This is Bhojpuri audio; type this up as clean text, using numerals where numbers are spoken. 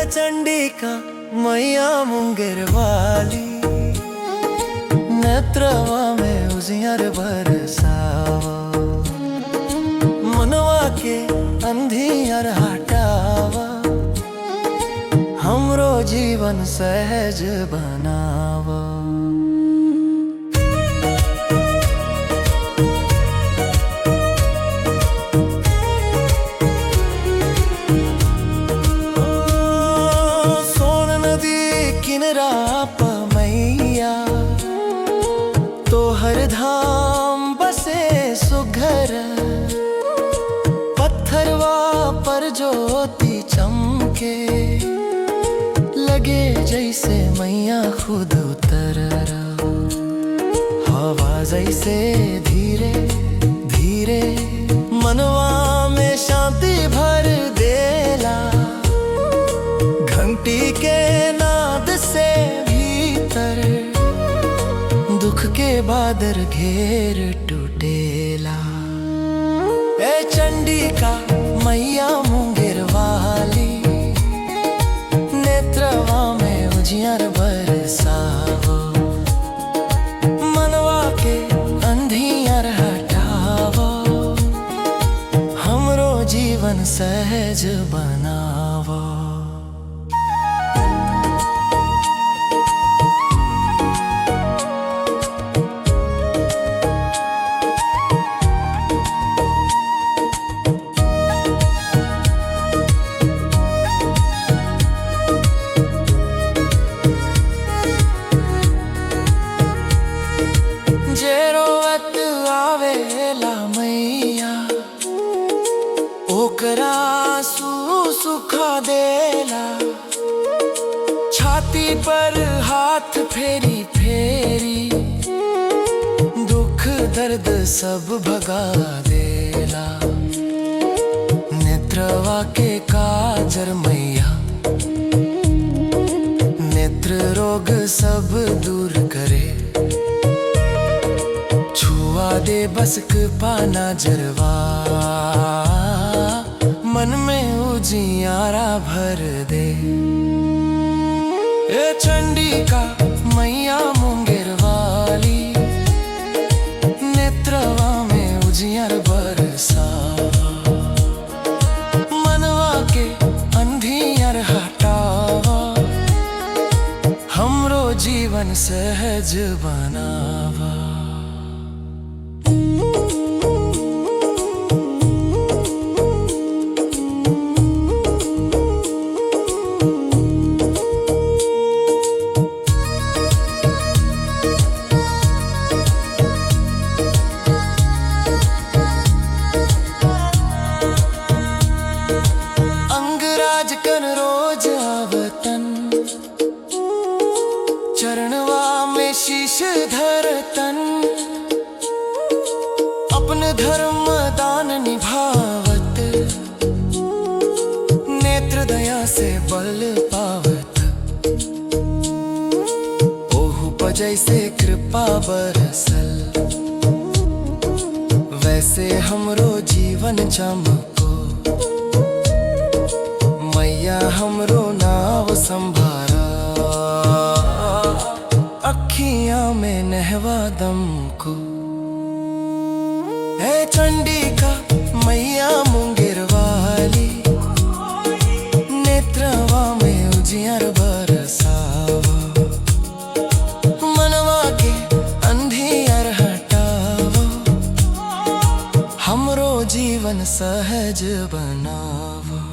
चंडिका मैया मुंगेर वाली, नेत्रवा में उजियार बरसावा, मनवा के अंधियार हटावा, हमरो जीवन सहज बनावा। किनराप मैया तोहर धाम बसे सुघर, पत्थरवा पर ज्योति चमके, लगे जैसे मैया खुद उतर। हवा जैसे धीरे धीरे मनवा में शांति भर देला, घंटी के से भीतर दुख के बादर घेर टूटेला। ए चंडिका मैया मुंगेर वाली, नेत्रवा में उजियार बरसावो, मनवा के अंधियार हटावो, हमरो जीवन सहज बनावो। ओकरा सुखा देला, छाती पर हाथ फेरी फेरी, दुख दर्द सब भगा देला। नेत्रवा के काजर मैया, नेत्र रोग सब दूर करे, छुआ दे बसक पाना जरवा, मन में उजियारा भर दे। ए चंडिका मैया मुंगेर वाली, नेत्रवा में उजियार बरसावा, मनवा के अंधियार हटावा, हमरो जीवन सहज बनावा। रोज आवतन चरणवा में शीश धरतन, अपन धर्म दान निभावत, नेत्र दया से बल पावत, ओहु पर जैसे कृपा बरसल, वैसे हमरो जीवन चमको। मैया हमरो नाव संभारा, अखियां में नहवा दम को। है चंडिका मैया मुंगेर वाली, नेत्रवा में उजियार बरसावा, हमरो जीवन सहज बनावा।